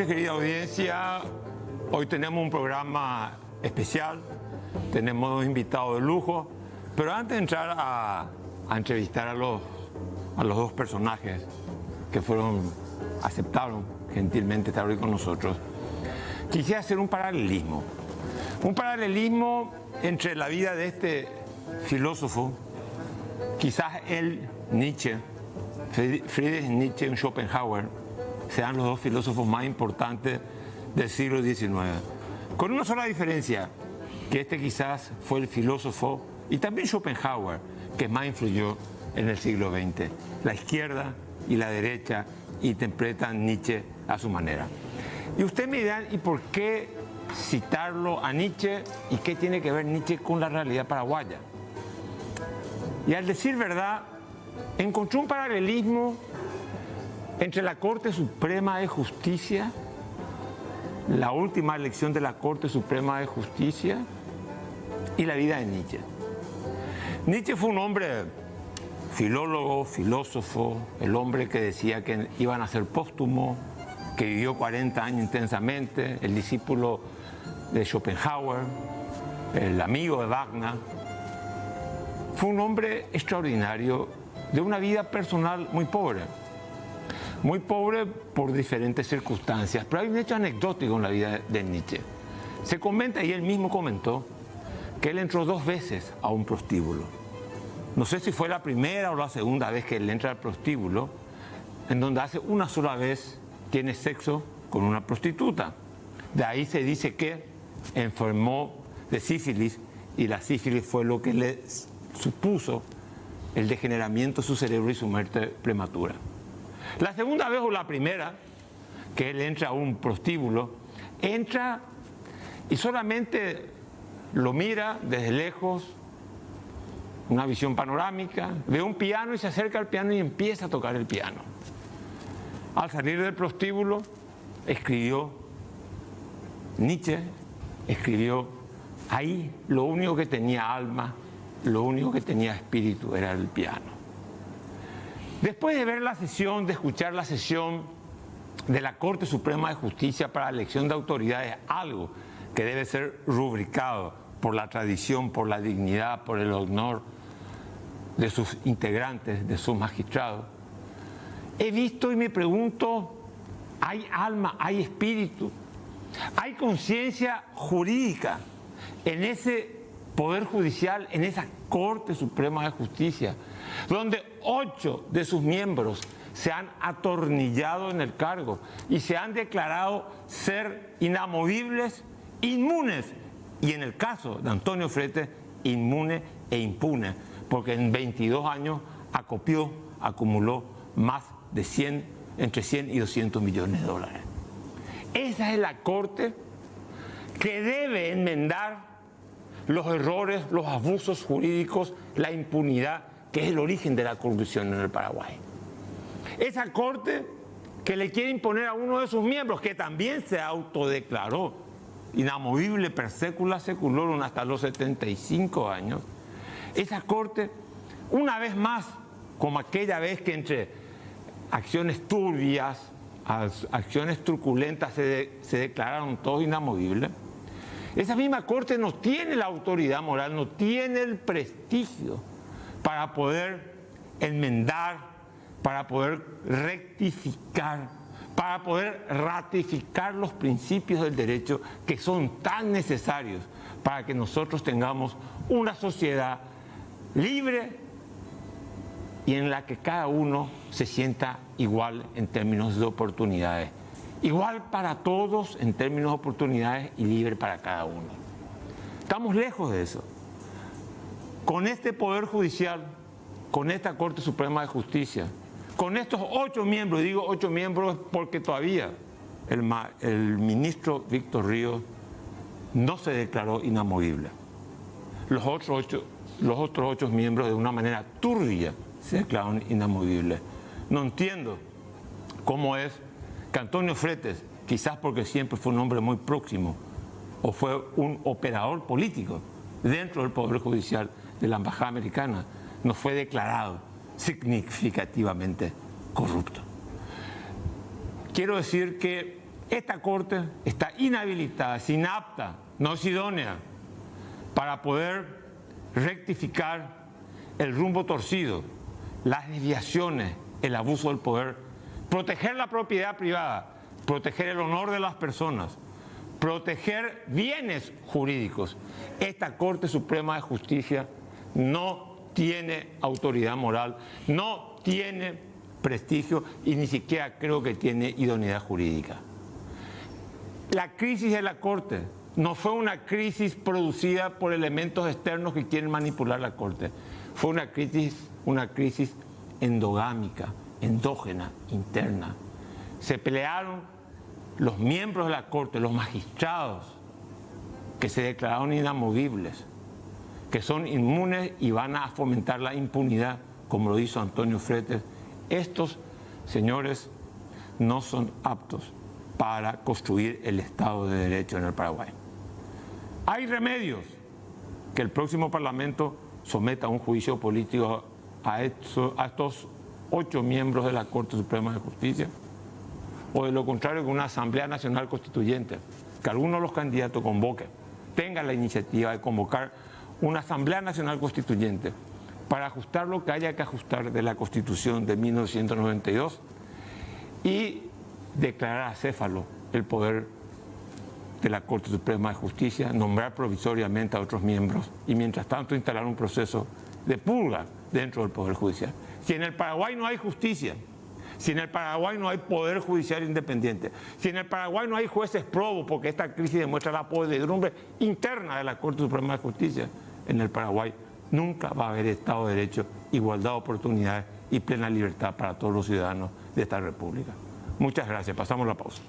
noches, querida audiencia. Hoy tenemos un programa especial, tenemos dos invitados de lujo, pero antes de entrar a entrevistar a los dos personajes que aceptaron gentilmente estar hoy con nosotros, quisiera hacer un paralelismo entre la vida de este filósofo, quizás él, Nietzsche, Friedrich Nietzsche y Schopenhauer, sean los dos filósofos más importantes del siglo XIX. Con una sola diferencia, que este quizás fue el filósofo, y también Schopenhauer, que más influyó en el siglo XX. La izquierda y la derecha interpretan Nietzsche a su manera. Y usted me dirá, ¿y por qué citarlo a Nietzsche? ¿Y qué tiene que ver Nietzsche con la realidad paraguaya? Y al decir verdad, encontré un paralelismo entre la Corte Suprema de Justicia, la última elección de la Corte Suprema de Justicia, y la vida de Nietzsche. Nietzsche fue un hombre filólogo, filósofo, el hombre que decía que iban a ser póstumo, que vivió 40 años intensamente, el discípulo de Schopenhauer, el amigo de Wagner. Fue un hombre extraordinario, de una vida personal muy pobre por diferentes circunstancias, pero hay un hecho anecdótico en la vida de Nietzsche. Se comenta, y él mismo comentó, que él entró 2 veces a un prostíbulo. No sé si fue la primera o la segunda vez que él entra al prostíbulo, en donde hace una sola vez tiene sexo con una prostituta. De ahí se dice que enfermó de sífilis, y la sífilis fue lo que le supuso el degeneramiento de su cerebro y su muerte prematura. La segunda vez o la primera que él entra a un prostíbulo, entra y solamente lo mira desde lejos, una visión panorámica, ve un piano y se acerca al piano y empieza a tocar el piano. Al salir del prostíbulo, Nietzsche escribió, ahí lo único que tenía alma, lo único que tenía espíritu era el piano. Después de ver la sesión, de escuchar la sesión de la Corte Suprema de Justicia para la elección de autoridades, algo que debe ser rubricado por la tradición, por la dignidad, por el honor de sus integrantes, de sus magistrados, he visto y me pregunto, ¿hay alma, hay espíritu, hay conciencia jurídica en ese Poder Judicial, en esa Corte Suprema de Justicia, donde 8 de sus miembros se han atornillado en el cargo y se han declarado ser inamovibles, inmunes, y en el caso de Antonio Frete, inmune e impune, porque en 22 años acumuló más de entre 100 y 200 millones de dólares. Esa es la Corte que debe enmendar los errores, los abusos jurídicos, la impunidad, que es el origen de la corrupción en el Paraguay. Esa Corte que le quiere imponer a uno de sus miembros, que también se autodeclaró inamovible per secula seculorum hasta los 75 años, esa Corte, una vez más, como aquella vez que entre acciones turbias, acciones truculentas se declararon todos inamovibles, esa misma Corte no tiene la autoridad moral, no tiene el prestigio para poder enmendar, para poder rectificar, para poder ratificar los principios del derecho que son tan necesarios para que nosotros tengamos una sociedad libre y en la que cada uno se sienta igual en términos de oportunidades. Igual para todos en términos de oportunidades y libre para cada uno. Estamos lejos de eso. Con este Poder Judicial, con esta Corte Suprema de Justicia, con estos 8 miembros, y digo 8 miembros porque todavía el ministro Víctor Ríos no se declaró inamovible. Los otros 8 miembros de una manera turbia se declararon inamovibles. No entiendo cómo es que Antonio Fretes, quizás porque siempre fue un hombre muy próximo o fue un operador político dentro del Poder Judicial de la Embajada Americana, no fue declarado significativamente corrupto. Quiero decir que Esta Corte está inhabilitada, es inapta, no es idónea para poder rectificar el rumbo torcido, las desviaciones, el abuso del poder, proteger la propiedad privada, proteger el honor de las personas, proteger bienes jurídicos. Esta Corte Suprema de Justicia no tiene autoridad moral, no tiene prestigio y ni siquiera creo que tiene idoneidad jurídica. La crisis de la Corte no fue una crisis producida por elementos externos que quieren manipular la Corte. Fue una crisis endogámica, endógena, interna. Se pelearon los miembros de la Corte, los magistrados, que se declararon inamovibles, que son inmunes y van a fomentar la impunidad, como lo hizo Antonio Fretes. Estos señores no son aptos para construir el Estado de Derecho en el Paraguay. Hay remedios: que el próximo Parlamento someta a un juicio político a estos 8 miembros de la Corte Suprema de Justicia, o de lo contrario, que una Asamblea Nacional Constituyente, que alguno de los candidatos convoque, tenga la iniciativa de convocar una Asamblea Nacional Constituyente para ajustar lo que haya que ajustar de la Constitución de 1992 y declarar acéfalo el poder de la Corte Suprema de Justicia, nombrar provisoriamente a otros miembros y mientras tanto instalar un proceso de purga dentro del Poder Judicial. Si en el Paraguay no hay justicia, si en el Paraguay no hay Poder Judicial independiente, si en el Paraguay no hay jueces probos, porque esta crisis demuestra la podredumbre interna de la Corte Suprema de Justicia, en el Paraguay nunca va a haber Estado de Derecho, igualdad de oportunidades y plena libertad para todos los ciudadanos de esta República. Muchas gracias. Pasamos la pausa.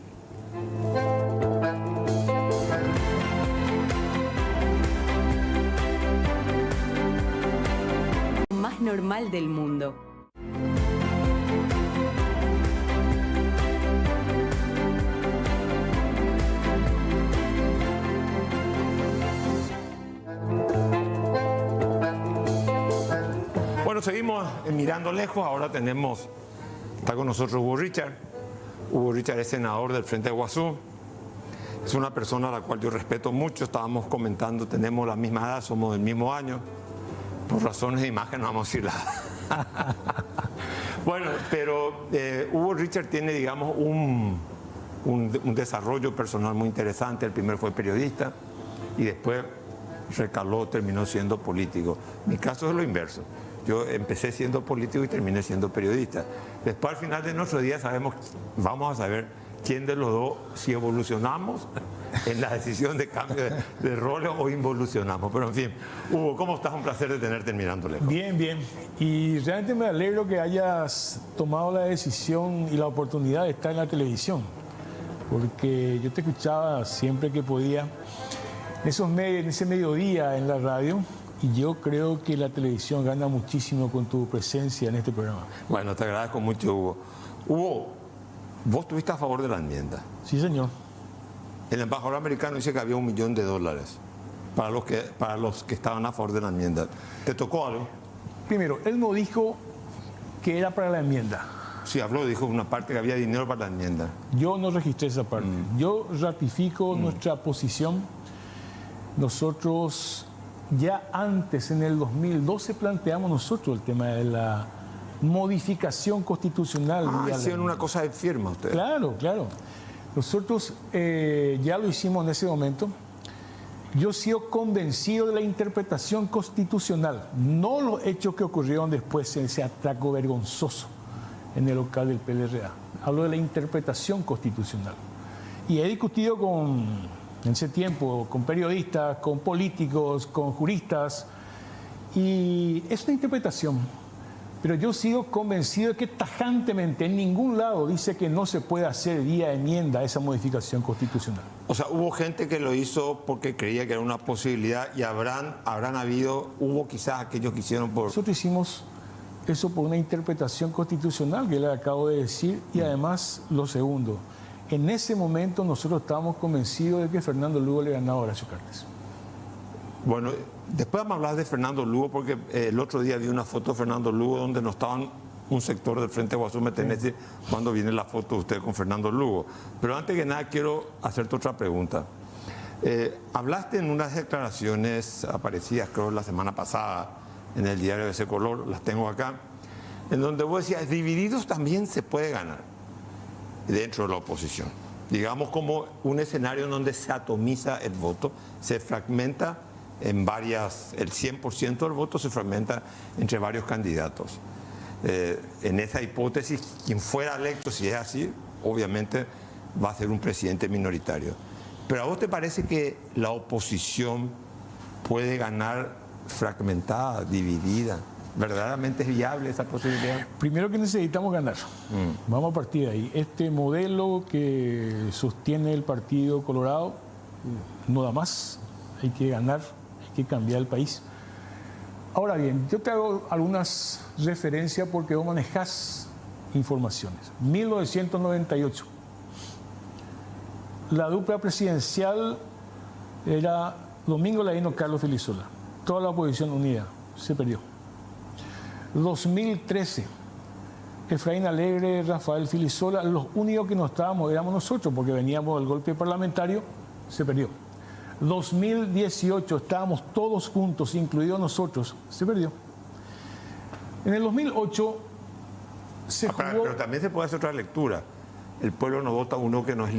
Más normal del mundo. Bueno, seguimos mirando lejos. Ahora está con nosotros Hugo Richard. Hugo Richard es senador del Frente de Guazú. Es una persona a la cual yo respeto mucho. Estábamos comentando, tenemos la misma edad, somos del mismo año. Por razones de imagen no vamos a decir nada. Bueno, pero Hugo Richard tiene, digamos, un desarrollo personal muy interesante. El primero fue periodista y después recaló, terminó siendo político. Mi caso es lo inverso. Yo empecé siendo político y terminé siendo periodista. Después, al final de nuestro día, vamos a saber quién de los dos, si evolucionamos en la decisión de cambio de roles o involucionamos. Pero en fin, Hugo, ¿cómo estás? Un placer de tenerte en Mirando Lejos. Bien, bien. Y realmente me alegro que hayas tomado la decisión y la oportunidad de estar en la televisión. Porque yo te escuchaba siempre que podía, en ese mediodía en la radio. Y yo creo que la televisión gana muchísimo con tu presencia en este programa. Bueno, te agradezco mucho, Hugo. Hugo, vos estuviste a favor de la enmienda. Sí, señor. El embajador americano dice que había $1 millón para los que estaban a favor de la enmienda. ¿Te tocó algo? Primero, él no dijo que era para la enmienda. Sí, dijo una parte que había dinero para la enmienda. Yo no registré esa parte. Yo ratifico nuestra posición. Nosotros ya antes, en el 2012, planteamos nosotros el tema de la modificación constitucional. Hicieron una cosa de firma ustedes. Claro, claro. Nosotros ya lo hicimos en ese momento. Yo sigo convencido de la interpretación constitucional, no los hechos que ocurrieron después en ese atraco vergonzoso en el local del PLRA. Hablo de la interpretación constitucional. Y he discutido en ese tiempo con periodistas, con políticos, con juristas, y es una interpretación. Pero yo sigo convencido de que tajantemente en ningún lado dice que no se puede hacer vía enmienda esa modificación constitucional. O sea, hubo gente que lo hizo porque creía que era una posibilidad y hubo quizás aquellos que hicieron por... Nosotros hicimos eso por una interpretación constitucional que le acabo de decir, y además lo segundo, en ese momento nosotros estábamos convencidos de que Fernando Lugo le ganaba a Horacio Cartes. Bueno, después vamos a hablar de Fernando Lugo porque el otro día vi una foto de Fernando Lugo donde no estaban un sector del Frente Guasú Metenesi cuando viene la foto de usted con Fernando Lugo. Pero antes que nada quiero hacerte otra pregunta. Hablaste en unas declaraciones aparecidas, creo, la semana pasada en el diario de ese color, las tengo acá, en donde vos decías, divididos también se puede ganar dentro de la oposición. Digamos como un escenario en donde se atomiza el voto, se fragmenta en varias, el 100% del voto se fragmenta entre varios candidatos. En esa hipótesis, quien fuera electo, si es así, obviamente va a ser un presidente minoritario. Pero ¿a vos te parece que la oposición puede ganar fragmentada, dividida? ¿Verdaderamente es viable esa posibilidad? Primero que necesitamos ganar. Vamos a partir de ahí. Este modelo que sostiene el Partido Colorado no da más. Hay que ganar, hay que cambiar el país. Ahora bien, yo te hago algunas referencias porque vos manejás informaciones. 1998. La dupla presidencial era Domingo Ladino, Carlos Filisola. Toda la oposición unida. Se perdió. 2013, Efraín Alegre, Rafael Filisola, los únicos que no estábamos éramos nosotros porque veníamos del golpe parlamentario, se perdió. 2018, estábamos todos juntos, incluidos nosotros, se perdió. En el 2008 se jugó... Pero también se puede hacer otra lectura. El pueblo no vota uno que no es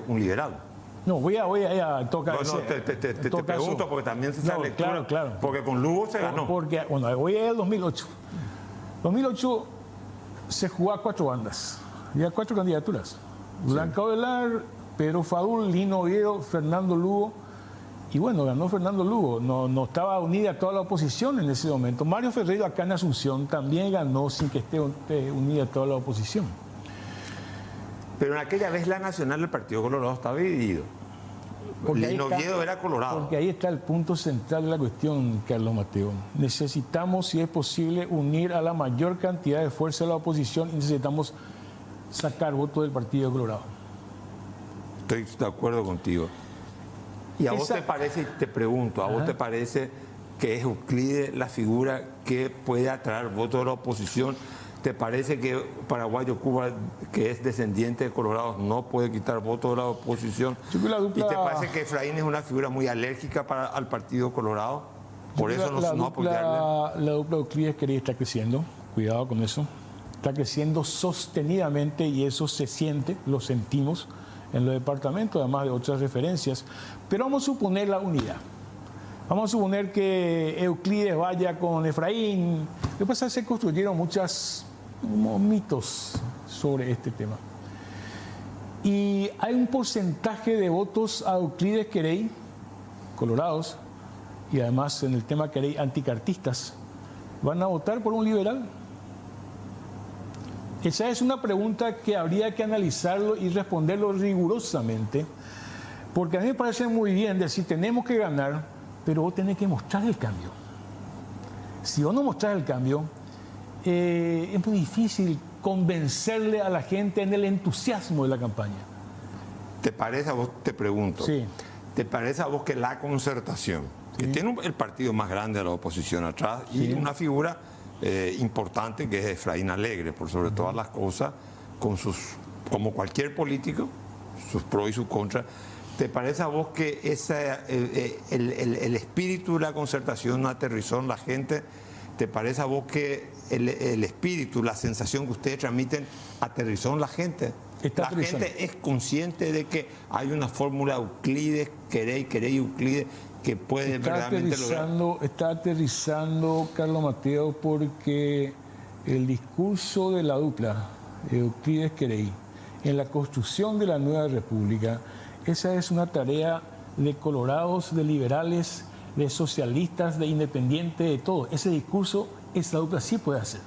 un liberal. No, voy a tocar... No, te pregunto porque también se sale lectura. Claro. Porque con Lugo se ganó. Porque, bueno, voy a ir al 2008. 2008 se jugó a 4 bandas. Había 4 candidaturas. Blanca Ovelar, Pedro Fadul, Lino Oviedo, Fernando Lugo. Y bueno, ganó Fernando Lugo. No estaba unida toda la oposición en ese momento. Mario Ferreiro acá en Asunción también ganó sin que esté unida toda la oposición. Pero en aquella vez la nacional del Partido Colorado estaba dividido. Lino Oviedo era colorado. Porque ahí está el punto central de la cuestión, Carlos Mateo. Necesitamos, si es posible, unir a la mayor cantidad de fuerza de la oposición y necesitamos sacar votos del Partido Colorado. Estoy de acuerdo contigo. ¿Y a vos te parece, te pregunto, a vos te parece que es Euclides la figura que puede atraer votos de la oposición? ¿Te parece que Paraguayo Cuba, que es descendiente de Colorado, no puede quitar votos de la oposición? ¿Y te parece que Efraín es una figura muy alérgica al Partido Colorado? Por eso no apoyarle. La dupla Euclides quería estar creciendo, cuidado con eso. Está creciendo sostenidamente y eso se siente, lo sentimos en los departamentos, además de otras referencias. Pero vamos a suponer la unidad. Vamos a suponer que Euclides vaya con Efraín. Después se construyeron muchos mitos sobre este tema. Y hay un porcentaje de votos a Euclides Querey, colorados, y además en el tema Querey anticartistas, van a votar por un liberal. Esa es una pregunta que habría que analizarlo y responderlo rigurosamente, porque a mí me parece muy bien decir tenemos que ganar, pero vos tenés que mostrar el cambio. Si vos no mostrás el cambio, es muy difícil convencerle a la gente en el entusiasmo de la campaña. ¿Te parece a vos, te pregunto, sí, ¿te parece a vos que la Concertación, que tiene el partido más grande de la oposición atrás y una figura importante que es Efraín Alegre, por sobre todas las cosas, como cualquier político, sus pros y sus contras, ¿te parece a vos que el espíritu de la Concertación aterrizó en la gente? ¿Te parece a vos que el espíritu, la sensación que ustedes transmiten aterrizó en la gente? La gente es consciente de que hay una fórmula Euclides, Querey, Euclides, que puede verdaderamente lograr. Está aterrizando, Carlos Mateo, porque el discurso de la dupla Euclides Querey en la construcción de la nueva república, esa es una tarea de colorados, de liberales, de socialistas, de independientes, de todo. Ese discurso, esa dupla sí puede hacer.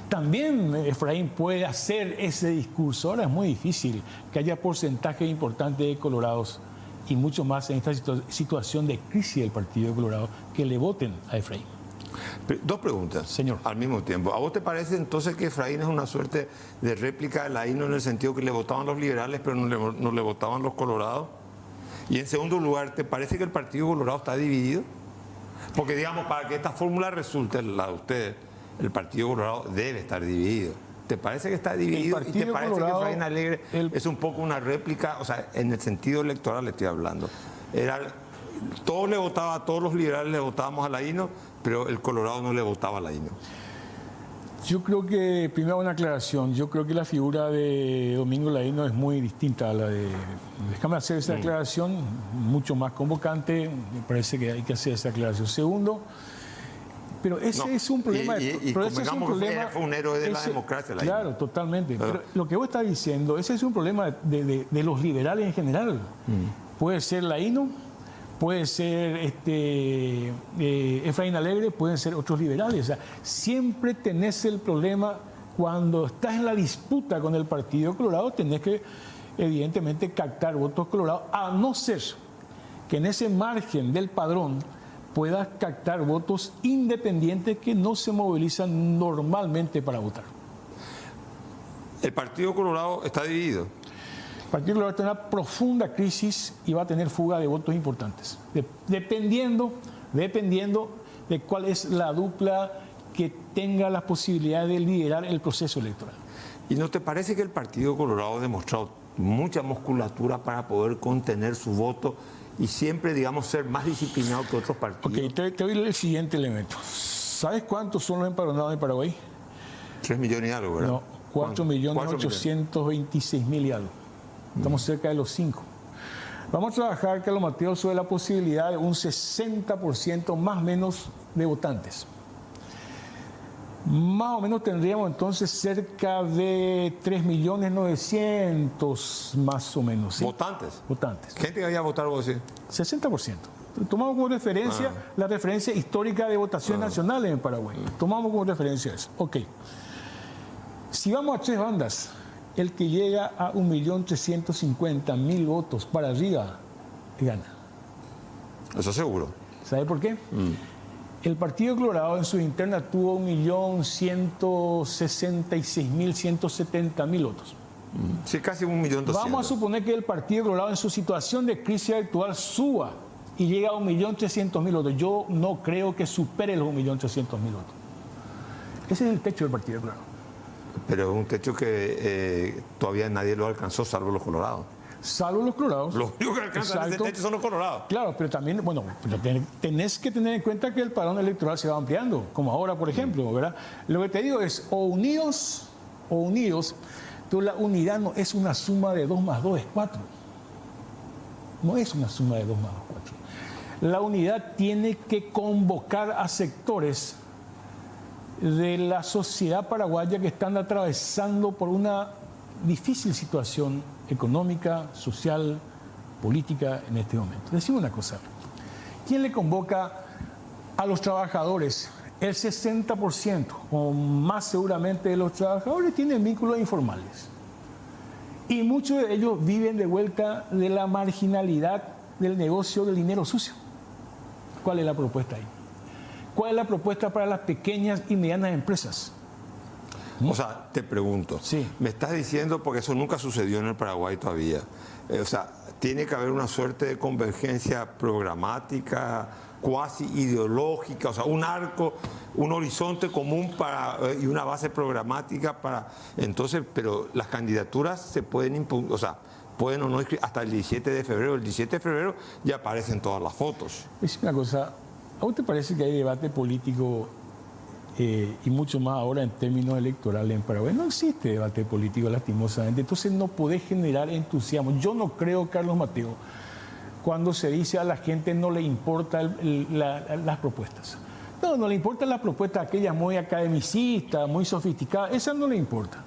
También Efraín puede hacer ese discurso. Ahora es muy difícil que haya porcentaje importante de colorados y mucho más en esta situación de crisis del Partido Colorado que le voten a Efraín. Dos preguntas, señor, al mismo tiempo. ¿A vos te parece entonces que Efraín es una suerte de réplica de Laíno en el sentido que le votaban los liberales pero no le votaban los colorados? Y en segundo lugar, ¿te parece que el Partido Colorado está dividido? Porque digamos, para que esta fórmula resulte, la de ustedes, el Partido Colorado debe estar dividido. ¿Te parece que está dividido? ¿Y te parece Colorado, que Efraín Alegre es un poco una réplica? O sea, en el sentido electoral le estoy hablando. Todos le votaban, todos los liberales le votábamos a Laíno, pero el Colorado no le votaba a Laíno. Yo creo que, primero una aclaración, yo creo que la figura de Domingo Laíno es muy distinta a la de... Déjame hacer esa aclaración, mucho más convocante, me parece que hay que hacer esa aclaración. Segundo, pero ese es un problema... Fue un héroe de la democracia. Laíno. Claro, totalmente. Pero lo que vos estás diciendo, ese es un problema de los liberales en general. Puede ser Laíno, puede ser Efraín Alegre, pueden ser otros liberales. O sea, siempre tenés el problema cuando estás en la disputa con el Partido Colorado, tenés que evidentemente captar votos colorados, a no ser que en ese margen del padrón puedas captar votos independientes que no se movilizan normalmente para votar. El Partido Colorado está dividido. El Partido Colorado está en una profunda crisis y va a tener fuga de votos importantes, dependiendo de cuál es la dupla que tenga las posibilidades de liderar el proceso electoral. ¿Y no te parece que el Partido Colorado ha demostrado mucha musculatura para poder contener su voto y siempre, digamos, ser más disciplinado que otros partidos? Ok, te doy el siguiente elemento. ¿Sabes cuántos son los empadronados en Paraguay? 3 millones y algo, ¿verdad? No, 4.826.000 y algo. Estamos cerca de los 5. Vamos a trabajar, Carlos Mateo, sobre la posibilidad de un 60% más o menos de votantes. Más o menos tendríamos entonces cerca de 3.900.000 más o menos. ¿Sí? ¿Votantes? Votantes. ¿Gente que había votado, vos decís? 60%. Tomamos como referencia la referencia histórica de votaciones nacionales en Paraguay. Tomamos como referencia eso. Ok. Si vamos a 3 bandas, el que llega a 1.350.000 votos para arriba, gana. Eso seguro. ¿Sabe por qué? El Partido Colorado en su interna tuvo 1.166.170.000 votos. Sí, casi 1.200.000. Vamos a suponer que el Partido Colorado en su situación de crisis actual suba y llega a 1.300.000 votos. Yo no creo que supere los 1.300.000 votos. Ese es el techo del Partido Colorado. Pero es un techo que todavía nadie lo alcanzó, salvo los colorados. Salvo los colorados. Los únicos que alcanzan ese techo son los colorados. Claro, pero también, bueno, tenés que tener en cuenta que el padrón electoral se va ampliando, como ahora, por ejemplo, ¿verdad? Lo que te digo es, o unidos, pero la unidad no es una suma de 2 más 2 es 4. No es una suma de 2 más 2 es 4. La unidad tiene que convocar a sectores de la sociedad paraguaya que están atravesando por una difícil situación económica, social, política en este momento. Decimos una cosa, ¿quién le convoca a los trabajadores? El 60% o más seguramente de los trabajadores tienen vínculos informales y muchos de ellos viven de vuelta de la marginalidad del negocio del dinero sucio. ¿Cuál es la propuesta ahí? ¿Cuál es la propuesta para las pequeñas y medianas empresas? O sea, te pregunto, sí. Me estás diciendo, porque eso nunca sucedió en el Paraguay todavía, o sea, tiene que haber una suerte de convergencia programática, cuasi ideológica, o sea, un arco, un horizonte común y una base programática para... Entonces, pero las candidaturas se pueden impugnar, o sea, pueden o no inscribir hasta el 17 de febrero. El 17 de febrero ya aparecen todas las fotos. Es una cosa, ¿a vos te parece que hay debate político y mucho más ahora en términos electorales en Paraguay? No existe debate político, lastimosamente. Entonces no podés generar entusiasmo. Yo no creo, Carlos Mateo, cuando se dice a la gente no le importan las propuestas. No le importan las propuestas aquellas muy academicistas, muy sofisticadas. Esas no le importan.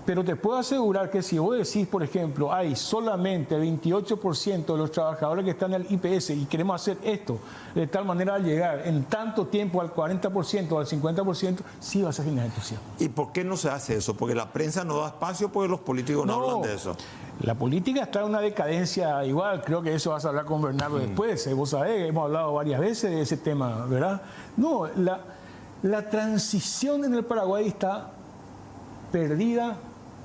Pero te puedo asegurar que si vos decís, por ejemplo, hay solamente 28% de los trabajadores que están en el IPS y queremos hacer esto de tal manera al llegar en tanto tiempo al 40% o al 50%, sí vas a generar entusiasmo. ¿Y por qué no se hace eso? Porque la prensa no da espacio, porque los políticos no hablan de eso. La política está en una decadencia igual, creo que eso vas a hablar con Bernardo después. Vos sabés, hemos hablado varias veces de ese tema, ¿verdad? No, la transición en el Paraguay está perdida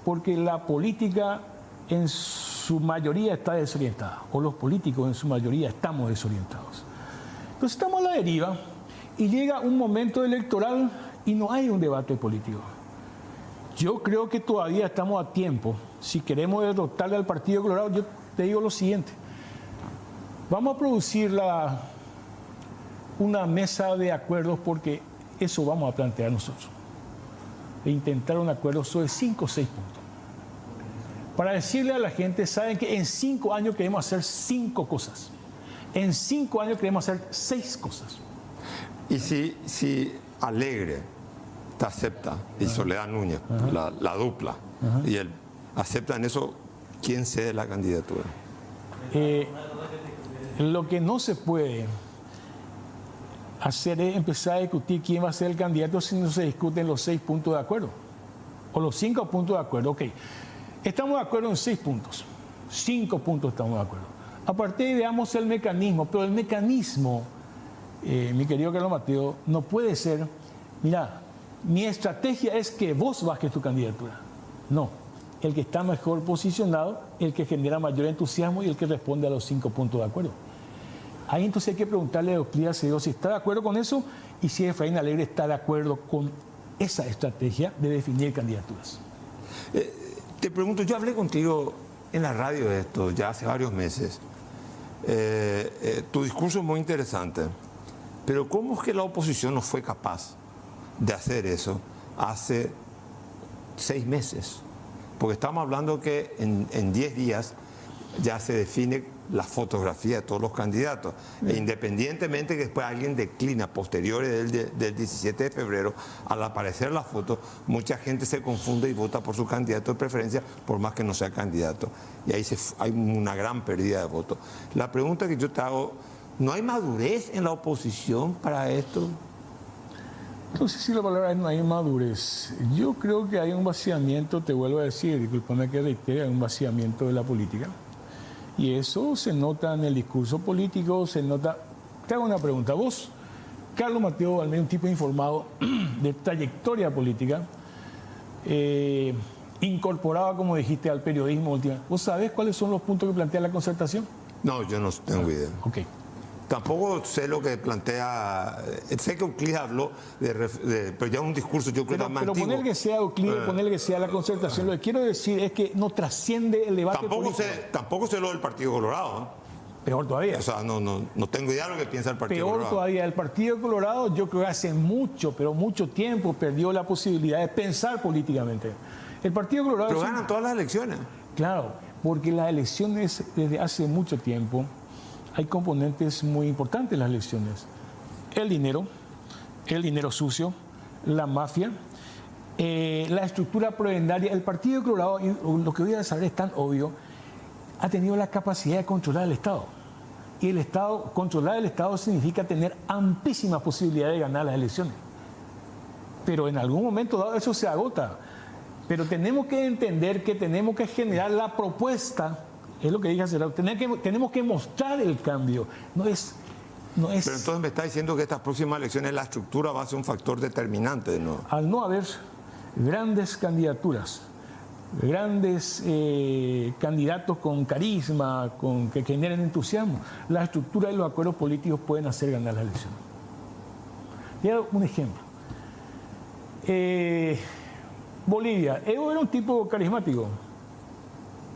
porque la política en su mayoría está desorientada, o los políticos en su mayoría estamos desorientados. Entonces estamos a la deriva y llega un momento electoral y no hay un debate político. Yo creo que todavía estamos a tiempo. Si queremos derrotarle al Partido Colorado, yo te digo lo siguiente. Vamos a producir una mesa de acuerdos, porque eso vamos a plantear nosotros. E intentar un acuerdo sobre 5 o 6 puntos. Para decirle a la gente, saben que en 5 años queremos hacer 5 cosas. En 5 años queremos hacer 6 cosas. Y si Alegre te acepta, y Soledad Núñez, la dupla, y él acepta en eso, ¿quién cede la candidatura? Lo que no se puede hacer es empezar a discutir quién va a ser el candidato si no se discuten los 6 puntos de acuerdo. O los 5 puntos de acuerdo. Ok, estamos de acuerdo en 6 puntos. 5 puntos estamos de acuerdo. A partir de ahí veamos el mecanismo. Pero el mecanismo, mi querido Carlos Mateo, no puede ser, mira, mi estrategia es que vos bajes tu candidatura. No, el que está mejor posicionado, el que genera mayor entusiasmo y el que responde a los 5 puntos de acuerdo. Ahí entonces hay que preguntarle a Euclid Acevedo si está de acuerdo con eso y si Efraín Alegre está de acuerdo con esa estrategia de definir candidaturas. Te pregunto, yo hablé contigo en la radio de esto ya hace varios meses. Tu discurso es muy interesante, pero ¿cómo es que la oposición no fue capaz de hacer eso hace 6 meses? Porque estamos hablando que en 10 días ya se define la fotografía de todos los candidatos. E independientemente que después alguien declina posteriores del 17 de febrero, al aparecer la foto, mucha gente se confunde y vota por su candidato de preferencia, por más que no sea candidato. Y ahí hay una gran pérdida de votos. La pregunta que yo te hago, ¿no hay madurez en la oposición para esto? No sé si la palabra es no hay madurez. Yo creo que hay un vaciamiento, te vuelvo a decir, discúlpame que reitere, hay un vaciamiento de la política. Y eso se nota en el discurso político, se nota... Te hago una pregunta. Vos, Carlos Mateo, al menos un tipo informado de trayectoria política, incorporado, como dijiste, al periodismo última. ¿Vos sabés cuáles son los puntos que plantea la concertación? No, yo no tengo idea. Ok. Tampoco sé lo que plantea... Sé que Euclid habló pero ya un discurso yo creo que pero poner que sea Euclid, poner que sea la concertación, lo que quiero decir es que no trasciende el debate político. Tampoco sé lo del Partido Colorado, ¿no? Peor todavía. O sea, no tengo idea de lo que piensa el Partido Colorado. Peor todavía, el Partido Colorado yo creo que hace mucho, pero mucho tiempo perdió la posibilidad de pensar políticamente. El Partido Colorado... Pero ganan todas las elecciones. Claro, porque las elecciones desde hace mucho tiempo hay componentes muy importantes en las elecciones. El dinero sucio, la mafia, la estructura prebendaria. El Partido Colorado, lo que voy a saber es tan obvio, ha tenido la capacidad de controlar el Estado. Y controlar el Estado significa tener amplísimas posibilidades de ganar las elecciones. Pero en algún momento dado eso se agota. Pero tenemos que entender que tenemos que generar la propuesta. Es lo que dije hace rato. Tenemos que mostrar el cambio. No es... Pero entonces me está diciendo que estas próximas elecciones la estructura va a ser un factor determinante, ¿no? Al no haber grandes candidaturas, grandes candidatos con carisma, que generen entusiasmo, la estructura y los acuerdos políticos pueden hacer ganar las elecciones. Voy a dar un ejemplo. Bolivia. Evo era un tipo carismático.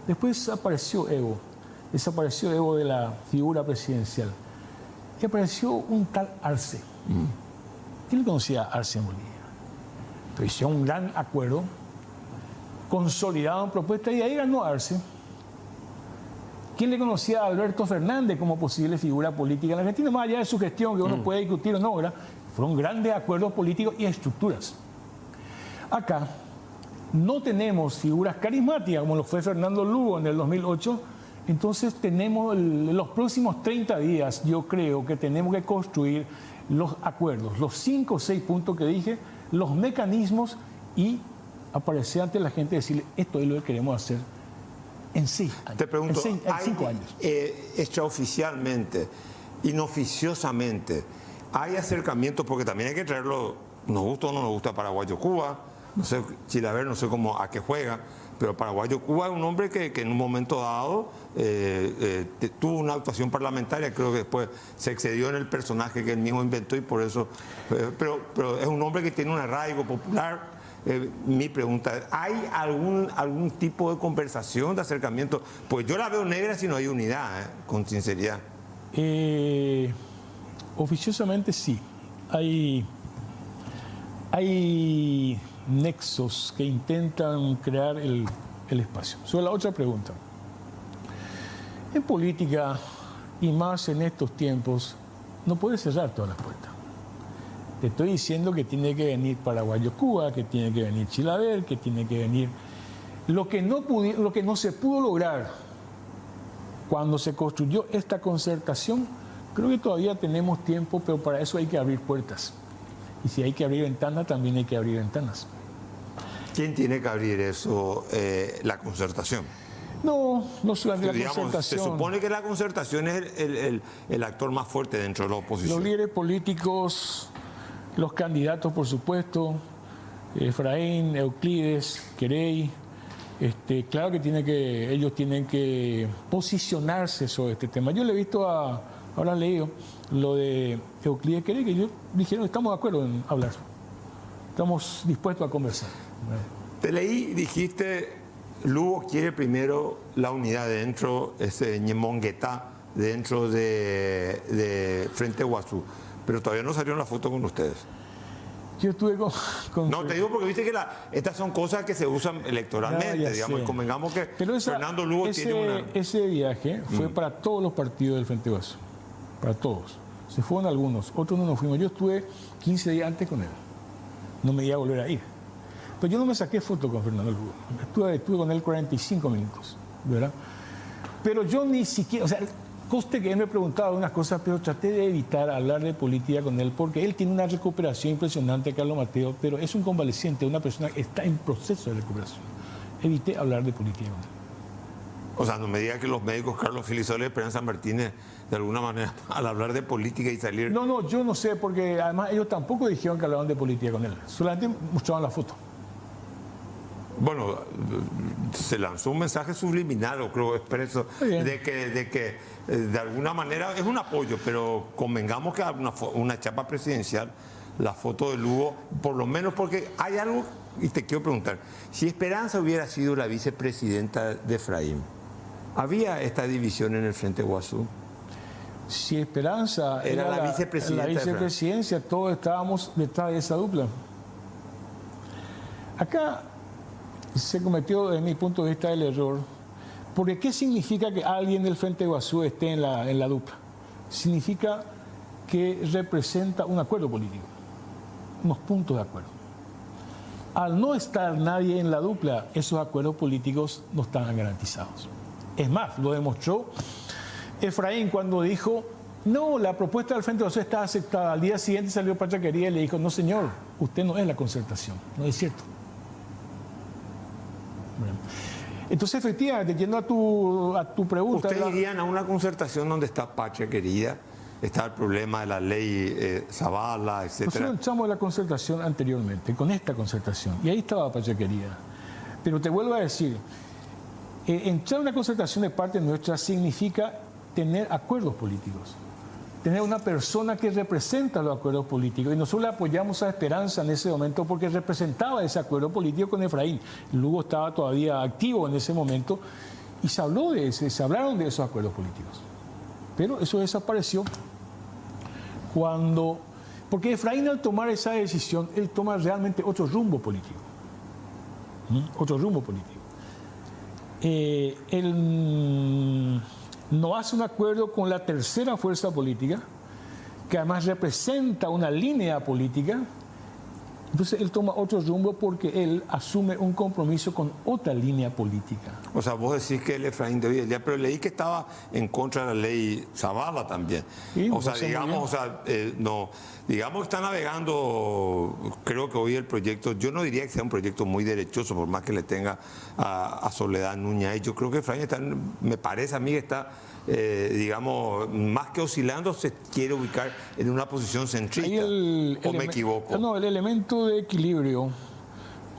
Después desapareció Evo de la figura presidencial. Y apareció un tal Arce. ¿Quién le conocía a Arce en Bolivia? Entonces hicieron un gran acuerdo, consolidaron propuestas y ahí ganó Arce. ¿Quién le conocía a Alberto Fernández como posible figura política en la Argentina? Más allá de su gestión, que uno puede discutir o no, ¿verdad? Fueron grandes acuerdos políticos y estructuras. Acá no tenemos figuras carismáticas como lo fue Fernando Lugo en el 2008. Entonces tenemos los próximos 30 días, yo creo que tenemos que construir los acuerdos, los 5 o 6 puntos que dije, los mecanismos y aparecer ante la gente y decirle, esto es lo que queremos hacer en 6 años. Te pregunto, en 5 años. Extraoficialmente, inoficiosamente, hay acercamientos, porque también hay que traerlo, nos gusta o no nos gusta Paraguayo-Cuba, no sé, Chilaver, no sé cómo, a qué juega, Pero Paraguayo Cuba es un hombre que en un momento dado tuvo una actuación parlamentaria, creo que después se excedió en el personaje que él mismo inventó y por eso, pero es un hombre que tiene un arraigo popular. Mi pregunta es, ¿hay algún tipo de conversación, de acercamiento? Pues yo la veo negra si no hay unidad, con sinceridad. Oficiosamente sí. Hay nexos que intentan crear el espacio. Sobre la otra pregunta. En política, y más en estos tiempos, no puedes cerrar todas las puertas. Te estoy diciendo que tiene que venir Paraguayo Cuba, que tiene que venir Chilaver, que tiene que venir... Lo que no se pudo lograr cuando se construyó esta concertación, creo que todavía tenemos tiempo, pero para eso hay que abrir puertas. Y si hay que abrir ventanas, también hay que abrir ventanas. ¿Quién tiene que abrir eso? La concertación. No solamente la concertación. Se supone que la concertación es el actor más fuerte dentro de la oposición. Los líderes políticos, los candidatos, por supuesto, Efraín, Euclides, Querey, claro que ellos tienen que posicionarse sobre este tema. Yo le he visto ahora han leído lo de Euclides Querey, que ellos dijeron estamos de acuerdo en hablar, estamos dispuestos a conversar. Te leí, dijiste, Lugo quiere primero la unidad dentro, ese Ñemonguetá, dentro de Frente Guazú, pero todavía no salió la foto con ustedes. Yo estuve con no, te digo porque viste que estas son cosas que se usan electoralmente, ya digamos, sé. y convengamos que Fernando Lugo ese, tiene una... Ese viaje fue para todos los partidos del Frente Guazú, para todos. Se fueron algunos, otros no nos fuimos. Yo estuve 15 días antes con él, no me iba a volver a ir. Pero yo no me saqué foto con Fernando Lugo, estuve con él 45 minutos, ¿verdad? Pero yo ni siquiera, o sea, coste que él me preguntaba unas cosas, pero traté de evitar hablar de política con él, porque él tiene una recuperación impresionante, Carlos Mateo, pero es un convaleciente, una persona que está en proceso de recuperación. Evité hablar de política con él. O sea, no me diga que los médicos Carlos Filisola y Esperanza Martínez, de alguna manera, al hablar de política y salir... No, yo no sé, porque además ellos tampoco dijeron que hablaban de política con él, solamente mostraban la foto. Bueno, se lanzó un mensaje subliminal, o creo expreso, de que de alguna manera es un apoyo, pero convengamos que una chapa presidencial, la foto de Lugo, por lo menos porque hay algo, y te quiero preguntar, si Esperanza hubiera sido la vicepresidenta de Efraín, ¿había esta división en el Frente Guazú? Si Esperanza era la vicepresidencia, todos estábamos detrás de esa dupla. Acá se cometió, desde mi punto de vista, el error. Porque ¿qué significa que alguien del Frente Guazú esté en la dupla? Significa que representa un acuerdo político, unos puntos de acuerdo. Al no estar nadie en la dupla, esos acuerdos políticos no estaban garantizados. Es más, lo demostró Efraín cuando dijo, no, la propuesta del Frente Guazú está aceptada. Al día siguiente salió Pachaquería y le dijo, no señor, usted no es la concertación, no es cierto. Entonces, efectivamente, yendo a tu pregunta... ¿Ustedes irían a una concertación donde está Pacha querida? Está el problema de la ley Zavala, etc. Nosotros entramos a la concertación anteriormente, con esta concertación, y ahí estaba Pacha querida. Pero te vuelvo a decir, entrar a una concertación de parte nuestra significa tener acuerdos políticos, tener una persona que representa los acuerdos políticos. Y nosotros le apoyamos a Esperanza en ese momento porque representaba ese acuerdo político con Efraín. Lugo estaba todavía activo en ese momento y se hablaron de esos acuerdos políticos. Pero eso desapareció porque Efraín, al tomar esa decisión, él toma realmente otro rumbo político. Otro rumbo político. Él no hace un acuerdo con la tercera fuerza política, que además representa una línea política. Entonces él toma otro rumbo porque él asume un compromiso con otra línea política. O sea, vos decís que el Efraín de hoy en día, pero leí que estaba en contra de la ley Zavala también. Sí, o sea, digamos que está navegando, creo que hoy el proyecto, yo no diría que sea un proyecto muy derechoso, por más que le tenga a Soledad Núñez. Yo creo que Efraín me parece a mí que está, más que oscilando, se quiere ubicar en una posición centrista. ¿O me equivoco? No, el elemento de equilibrio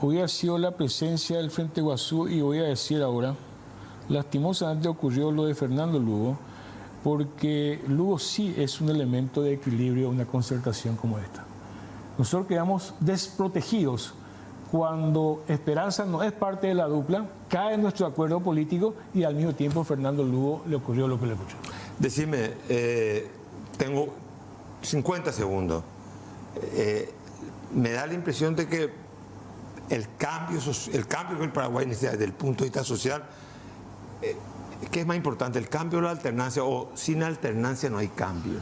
hoy ha sido la presencia del Frente Guazú y voy a decir ahora, lastimosamente ocurrió lo de Fernando Lugo, porque Lugo sí es un elemento de equilibrio, una concertación como esta. Nosotros quedamos desprotegidos cuando Esperanza no es parte de la dupla, cae en nuestro acuerdo político y al mismo tiempo a Fernando Lugo le ocurrió lo que le ocurrió. Decime, tengo 50 segundos. Me da la impresión de que el cambio que el Paraguay necesita desde el punto de vista social, ¿qué es más importante, el cambio o la alternancia? ¿O sin alternancia no hay cambio?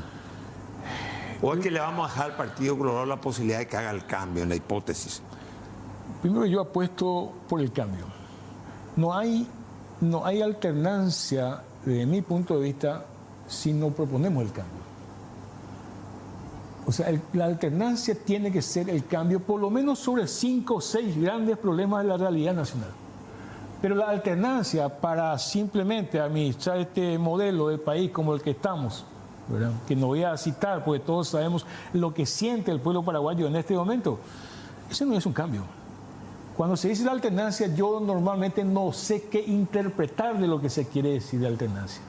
¿O es que le vamos a dejar al Partido Colorado la posibilidad de que haga el cambio en la hipótesis? Primero yo apuesto por el cambio. No hay alternancia, desde mi punto de vista, si no proponemos el cambio. O sea, la alternancia tiene que ser el cambio, por lo menos sobre 5 o 6 grandes problemas de la realidad nacional. Pero la alternancia para simplemente administrar este modelo del país como el que estamos, ¿verdad?, que no voy a citar porque todos sabemos lo que siente el pueblo paraguayo en este momento, ese no es un cambio. Cuando se dice la alternancia, yo normalmente no sé qué interpretar de lo que se quiere decir de alternancia.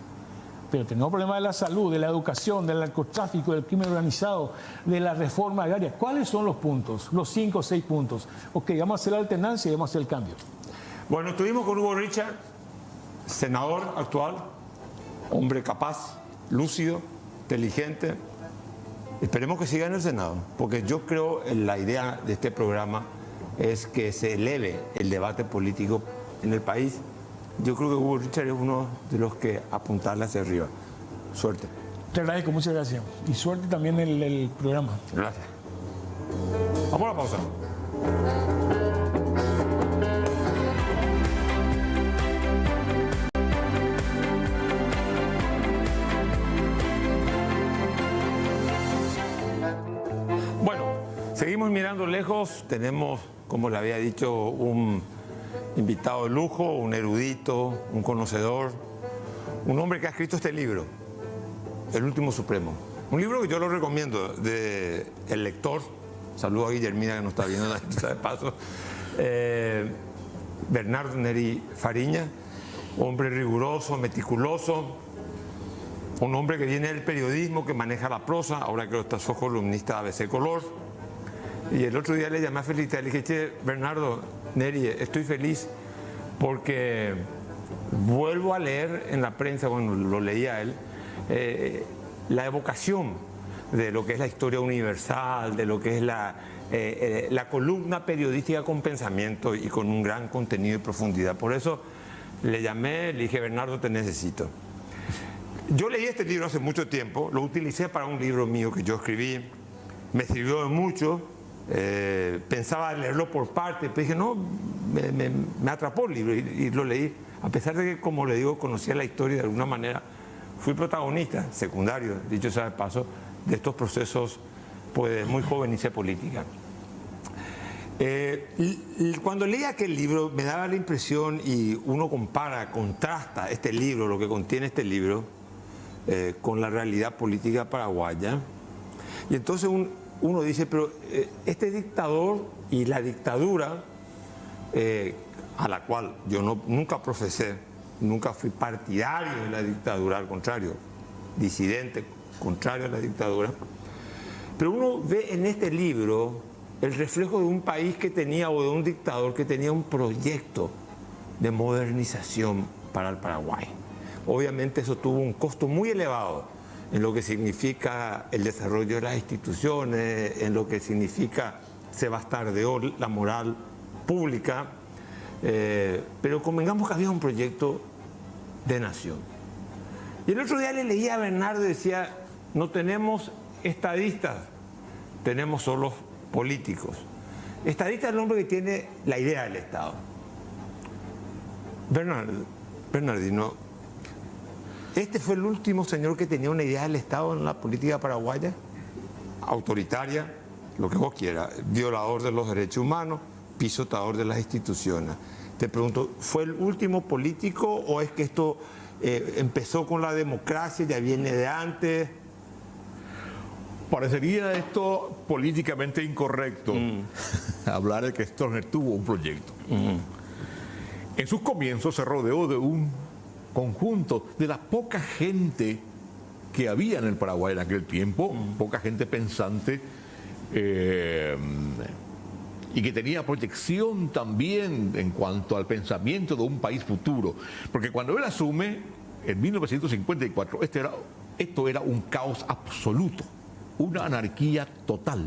Pero tenemos problemas de la salud, de la educación, del narcotráfico, del crimen organizado, de la reforma agraria. ¿Cuáles son los puntos? Los 5 o 6 puntos. Ok, vamos a hacer la alternancia y vamos a hacer el cambio. Bueno, estuvimos con Hugo Richard, senador actual, hombre capaz, lúcido, inteligente. Esperemos que siga en el Senado, porque yo creo en la idea de este programa es que se eleve el debate político en el país. Yo creo que Hugo Richard es uno de los que apuntarle hacia arriba. Suerte. Te agradezco, muchas gracias. Y suerte también en el programa. Gracias. Vamos a la pausa. Bueno, seguimos mirando lejos. Tenemos, como le había dicho, un invitado de lujo, un erudito, un conocedor, un hombre que ha escrito este libro, El Último Supremo. Un libro que yo lo recomiendo, de El Lector. Saludo a Guillermina, que nos está viendo la lista de paso. Bernardo Neri Fariña, hombre riguroso, meticuloso, un hombre que viene del periodismo, que maneja la prosa, ahora creo que está columnista de ABC Color. Y el otro día le llamé a felicitar, le dije, che, Bernardo Neri, estoy feliz porque vuelvo a leer en la prensa, cuando lo leía él, la evocación de lo que es la historia universal, de lo que es la columna periodística con pensamiento y con un gran contenido y profundidad. Por eso le llamé, le dije, Bernardo, te necesito. Yo leí este libro hace mucho tiempo, lo utilicé para un libro mío que yo escribí, me sirvió de mucho. Pensaba leerlo por parte, pero dije, no, me atrapó el libro y lo leí. A pesar de que, como le digo, conocía la historia de alguna manera, fui protagonista, secundario, dicho sea de paso, de estos procesos, pues muy joven hice política. Cuando leí aquel libro me daba la impresión, y uno compara, contrasta este libro, lo que contiene este libro, con la realidad política paraguaya, y entonces uno dice, pero este dictador y la dictadura, a la cual yo nunca profesé, nunca fui partidario de la dictadura, al contrario, disidente, contrario a la dictadura, pero uno ve en este libro el reflejo de un país que tenía, o de un dictador que tenía un proyecto de modernización para el Paraguay. Obviamente eso tuvo un costo muy elevado en lo que significa el desarrollo de las instituciones, en lo que significa se bastardeó la moral pública, pero convengamos que había un proyecto de nación. Y el otro día le leía a Bernardo y decía, no tenemos estadistas, tenemos solo políticos. Estadista es el hombre que tiene la idea del Estado. Bernardino, ¿este fue el último señor que tenía una idea del Estado en la política paraguaya? Autoritaria, lo que vos quieras, violador de los derechos humanos, pisotador de las instituciones. Te pregunto, ¿fue el último político o es que esto empezó con la democracia, ya viene de antes? Parecería esto políticamente incorrecto, hablar de que Stroessner tuvo un proyecto. En sus comienzos se rodeó de un conjunto de la poca gente que había en el Paraguay en aquel tiempo, poca gente pensante, y que tenía proyección también en cuanto al pensamiento de un país futuro. Porque cuando él asume, en 1954, esto era un caos absoluto, una anarquía total.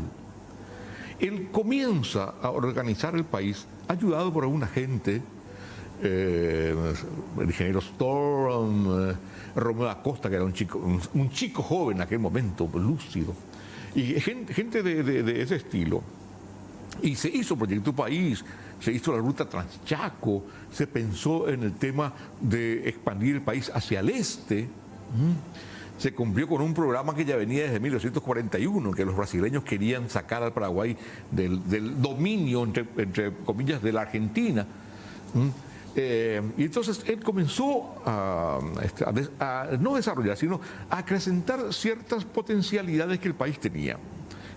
Él comienza a organizar el país, ayudado por alguna gente, el ingeniero Storm, Romeo Acosta, que era un chico joven en aquel momento, lúcido, y gente de ese estilo. Y se hizo Proyecto País, se hizo la ruta Transchaco, se pensó en el tema de expandir el país hacia el este. Se cumplió con un programa que ya venía desde 1941, que los brasileños querían sacar al Paraguay del dominio, entre comillas, de la Argentina. Y entonces él comenzó a no desarrollar, sino a acrecentar ciertas potencialidades que el país tenía.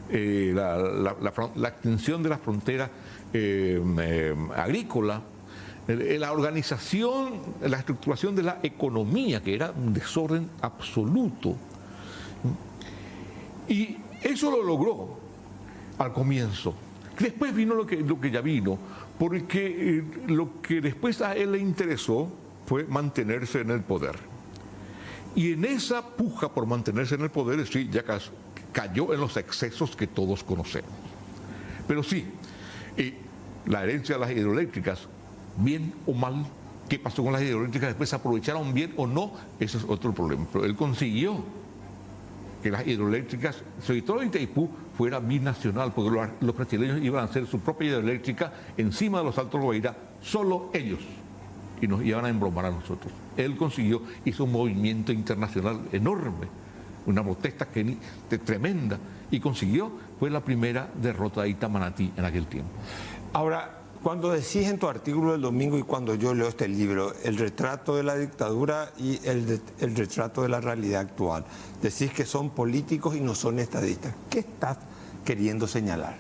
La extensión de la frontera agrícola, la organización, la estructuración de la economía, que era un desorden absoluto. Y eso lo logró al comienzo. Después vino lo que ya vino, porque lo que después a él le interesó fue mantenerse en el poder. Y en esa puja por mantenerse en el poder, sí, ya cayó en los excesos que todos conocemos. Pero sí, la herencia de las hidroeléctricas, bien o mal, ¿qué pasó con las hidroeléctricas? Después se aprovecharon bien o no, ese es otro problema. Pero él consiguió que las hidroeléctricas, sobre todo en Itaipú, fuera binacional, porque los brasileños iban a hacer su propia hidroeléctrica encima de los Altos Lobeira, solo ellos, y nos iban a embromar a nosotros. Él consiguió, hizo un movimiento internacional enorme, una protesta tremenda, y consiguió, fue la primera derrota de Itamaraty en aquel tiempo. Ahora, cuando decís en tu artículo del domingo y cuando yo leo este libro, el retrato de la dictadura y el retrato de la realidad actual, decís que son políticos y no son estadistas. ¿Qué estás queriendo señalar?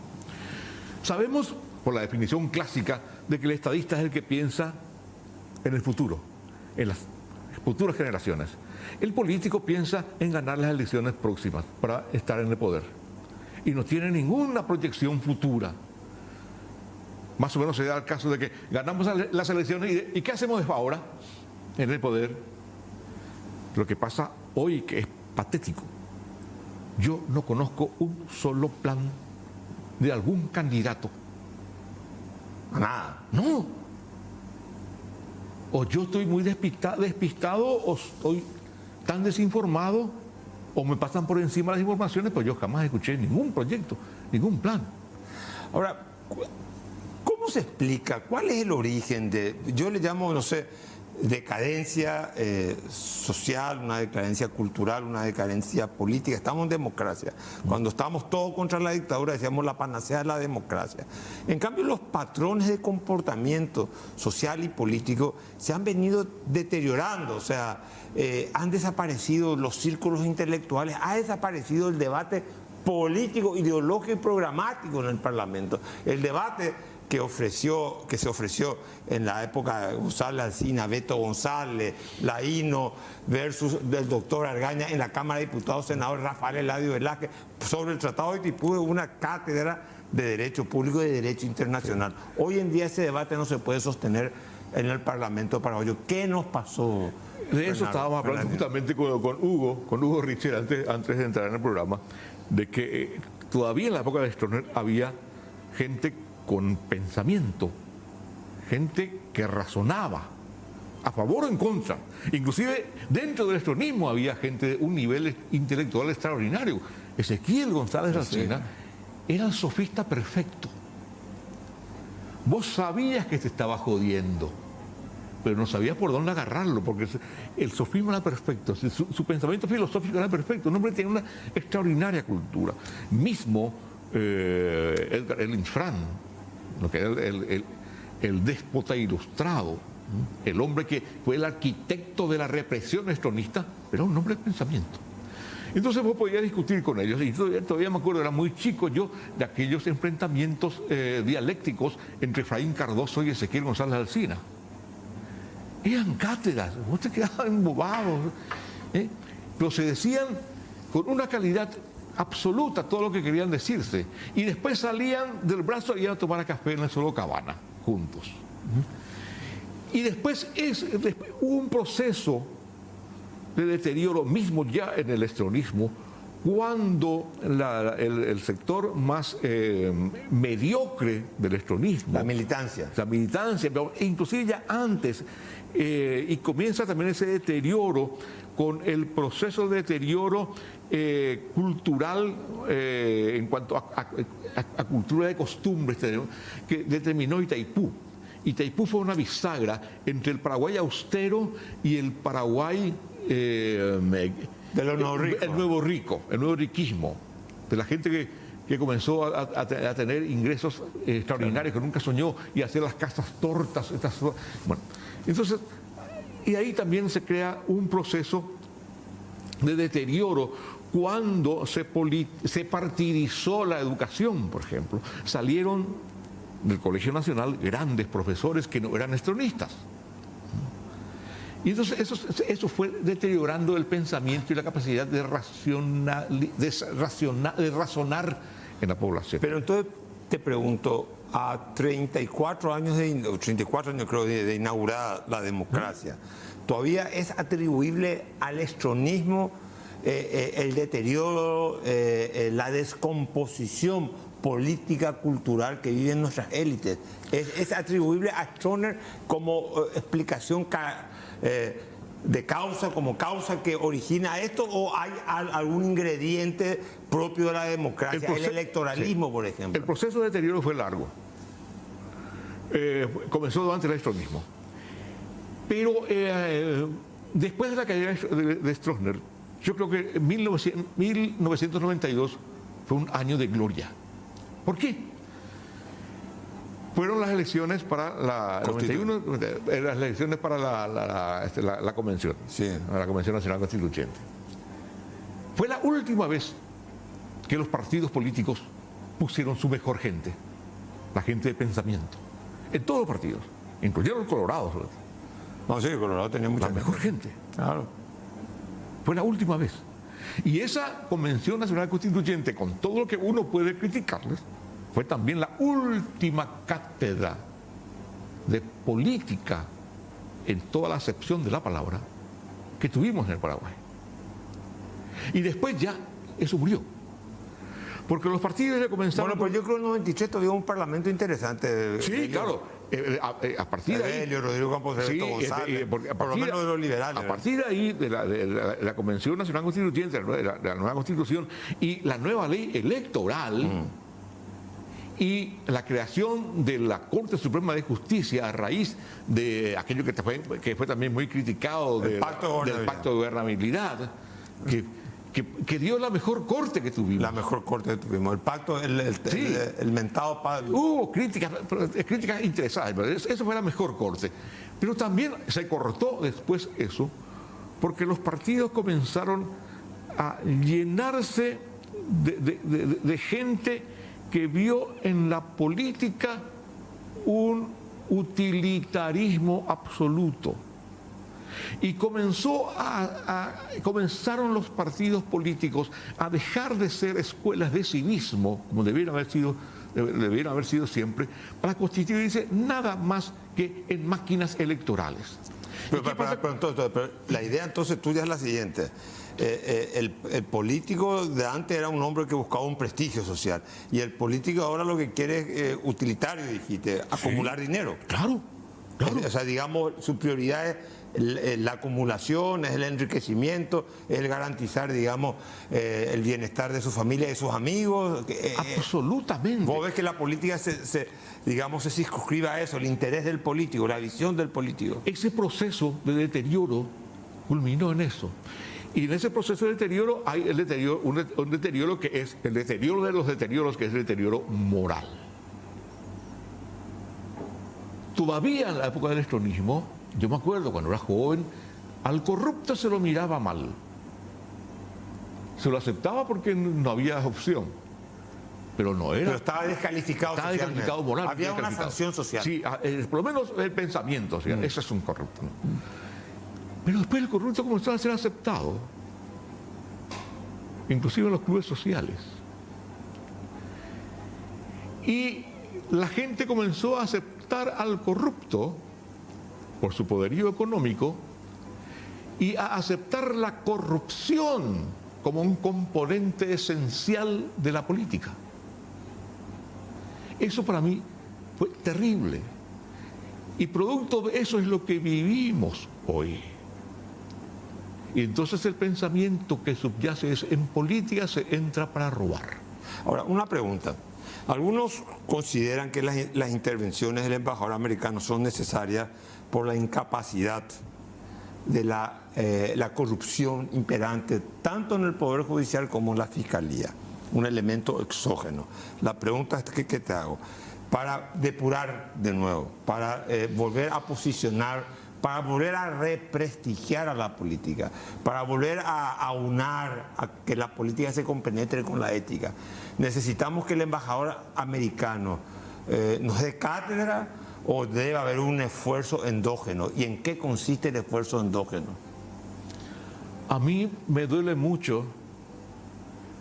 Sabemos, por la definición clásica, de que el estadista es el que piensa en el futuro, en las futuras generaciones. El político piensa en ganar las elecciones próximas para estar en el poder y no tiene ninguna proyección futura. Más o menos se da el caso de que ganamos las elecciones y ¿qué hacemos ahora en el poder? Lo que pasa hoy, que es patético. Yo no conozco un solo plan de algún candidato. Nada. No. O yo estoy muy despistado o estoy tan desinformado o me pasan por encima las informaciones, pues yo jamás escuché ningún proyecto, ningún plan. Ahora, ¿cómo se explica? ¿Cuál es el origen de, yo le llamo, no sé, decadencia social, una decadencia cultural, una decadencia política? Estamos en democracia. Cuando estábamos todos contra la dictadura decíamos la panacea de la democracia. En cambio, los patrones de comportamiento social y político se han venido deteriorando. O sea, han desaparecido los círculos intelectuales, ha desaparecido el debate político, ideológico y programático en el Parlamento. El debate que se ofreció en la época de González Alsina, Beto González, la INO versus del doctor Argaña en la Cámara de Diputados, senador Rafael Eladio Velázquez, sobre el Tratado de Itaipú, una cátedra de Derecho Público y de Derecho Internacional. Hoy en día ese debate no se puede sostener en el Parlamento paraguayo. ¿Qué nos pasó? De eso estábamos hablando justamente con Hugo Richter antes de entrar en el programa, de que todavía en la época de Stroessner había gente con pensamiento, gente que razonaba a favor o en contra. Inclusive dentro del estronismo había gente de un nivel intelectual extraordinario. Ezequiel González Alsina era el sofista perfecto. Vos sabías que te estaba jodiendo, pero no sabías por dónde agarrarlo, porque el sofisma era perfecto, su pensamiento filosófico era perfecto. Un hombre tenía una extraordinaria cultura. Mismo Edgar Frank, lo que era el déspota ilustrado, el hombre que fue el arquitecto de la represión estronista, era un hombre de pensamiento. Entonces vos podías discutir con ellos, y todavía me acuerdo, era muy chico yo, de aquellos enfrentamientos dialécticos entre Efraín Cardoso y Ezequiel González Alsina. Eran cátedras, vos te quedabas embobado, pero se decían con una calidad absoluta todo lo que querían decirse, y después salían del brazo y iban a tomar café en el Solo Cabana, juntos. Y después hubo un proceso de deterioro mismo ya en el estronismo, cuando el sector más mediocre del estronismo, La militancia, pero inclusive ya antes, y comienza también ese deterioro con el proceso de deterioro cultural en cuanto a cultura de costumbres que determinó Itaipú. Itaipú fue una bisagra entre el Paraguay austero y el Paraguay de los nuevos ricos. El nuevo riquismo, de la gente que comenzó a tener ingresos extraordinarios que nunca soñó, y hacer las casas tortas. Bueno, entonces, y ahí también se crea un proceso de deterioro cuando se partidizó la educación, por ejemplo. Salieron del Colegio Nacional grandes profesores que no eran estronistas. Y entonces eso fue deteriorando el pensamiento y la capacidad de razonar en la población. Pero entonces te pregunto, a 34 años creo de inaugurada la democracia, ¿todavía es atribuible al estronismo el deterioro, la descomposición política, cultural que viven nuestras élites? ¿Es atribuible a Stroessner como explicación de causa, como causa que origina esto, o hay algún ingrediente propio de la democracia, el electoralismo, por ejemplo? El proceso de deterioro fue largo. Comenzó durante el estronismo. Pero después de la caída de Stroessner, yo creo que 1992 fue un año de gloria. ¿Por qué? Fueron las elecciones para la 91, las elecciones para la convención, sí, la Convención Nacional Constituyente. Fue la última vez que los partidos políticos pusieron su mejor gente, la gente de pensamiento, en todos los partidos, incluyendo el Colorado. No, sí, el Colorado tenía mucha mejor gente. Claro. Fue la última vez. Y esa Convención Nacional Constituyente, con todo lo que uno puede criticarles, fue también la última cátedra de política, en toda la acepción de la palabra, que tuvimos en el Paraguay. Y después ya eso murió. Porque los partidos ya comenzaron... Bueno, pues yo creo que en el 93 todavía un parlamento interesante. Sí, claro. A partir de ahí... Rodrigo Campos Reto González, por lo menos de los liberales. A partir de ahí, de la Convención Nacional Constituyente, de la nueva Constitución y la nueva ley electoral, y la creación de la Corte Suprema de Justicia a raíz de aquello que fue también muy criticado del Pacto de Gobernabilidad, que dio la mejor corte que tuvimos. La mejor corte que tuvimos. El pacto, el mentado... Hubo críticas interesadas, pero eso fue la mejor corte. Pero también se cortó después eso, porque los partidos comenzaron a llenarse de gente que vio en la política un utilitarismo absoluto. Y comenzaron los partidos políticos a dejar de ser escuelas de civismo, como debieron haber sido siempre, para constituirse nada más que en máquinas electorales. Pero la idea entonces tuya es la siguiente. El político de antes era un hombre que buscaba un prestigio social, y el político ahora lo que quiere es utilitario, dijiste, acumular dinero. Claro. O sea, digamos, su prioridad es la acumulación, es el enriquecimiento, es el garantizar, digamos, el bienestar de su familia y de sus amigos. Absolutamente. Vos ves que la política se circunscribe a eso, el interés del político, la visión del político. Ese proceso de deterioro culminó en eso. Y en ese proceso de deterioro hay un deterioro que es el deterioro de los deterioros, que es el deterioro moral. Todavía en la época del estronismo, yo me acuerdo cuando era joven, al corrupto se lo miraba mal. se lo aceptaba porque no había opción. Pero no era. Pero estaba descalificado Estaba socialmente. descalificado moral. Había una sanción social. Sí, por lo menos el pensamiento. O sea, ese es un corrupto, ¿no? Pero después el corrupto comenzó a ser aceptado, inclusive en los clubes sociales. Y la gente comenzó a aceptar al corrupto por su poderío económico y a aceptar la corrupción como un componente esencial de la política. Eso para mí fue terrible. Y producto de eso es lo que vivimos hoy. Y entonces el pensamiento que subyace es: en política se entra para robar. Ahora, una pregunta. Algunos consideran que las intervenciones del embajador americano son necesarias por la incapacidad de la corrupción imperante tanto en el Poder Judicial como en la Fiscalía, un elemento exógeno. La pregunta es que te hago, para depurar de nuevo, para volver a posicionar, para volver a represtigiar a la política, para volver a aunar a que la política se compenetre con la ética, necesitamos que el embajador americano nos dé cátedra, ¿o debe haber un esfuerzo endógeno? ¿Y en qué consiste el esfuerzo endógeno? A mí me duele mucho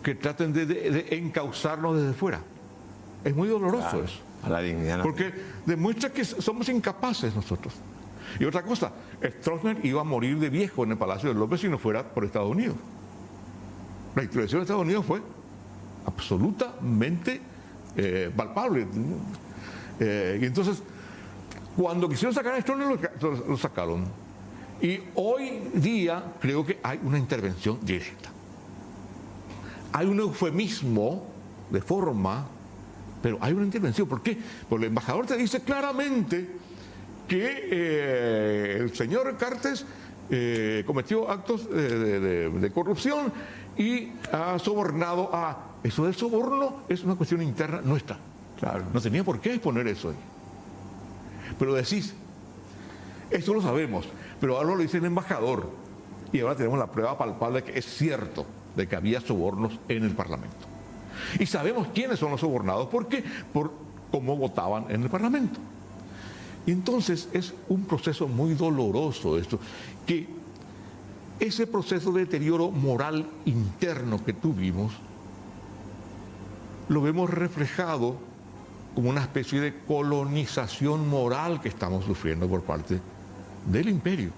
que traten de encauzarnos desde fuera. Es muy doloroso, claro, eso. A la dignidad. Porque demuestra que somos incapaces nosotros. Y otra cosa, Stroessner iba a morir de viejo en el Palacio de López si no fuera por Estados Unidos. La intervención de Estados Unidos fue absolutamente palpable. Y entonces, cuando quisieron sacar a Stroessner, lo sacaron. Y hoy día creo que hay una intervención directa. Hay un eufemismo de forma, pero hay una intervención. ¿Por qué? Porque el embajador te dice claramente que el señor Cartes cometió actos de corrupción y ha sobornado a... Eso del soborno es una cuestión interna nuestra. Claro. No tenía por qué exponer eso ahí. Pero decís, esto lo sabemos, pero ahora lo dice el embajador y ahora tenemos la prueba palpable de que es cierto de que había sobornos en el Parlamento. Y sabemos quiénes son los sobornados, ¿por qué? Por cómo votaban en el Parlamento. Y entonces es un proceso muy doloroso esto, que ese proceso de deterioro moral interno que tuvimos, lo vemos reflejado como una especie de colonización moral que estamos sufriendo por parte del imperio.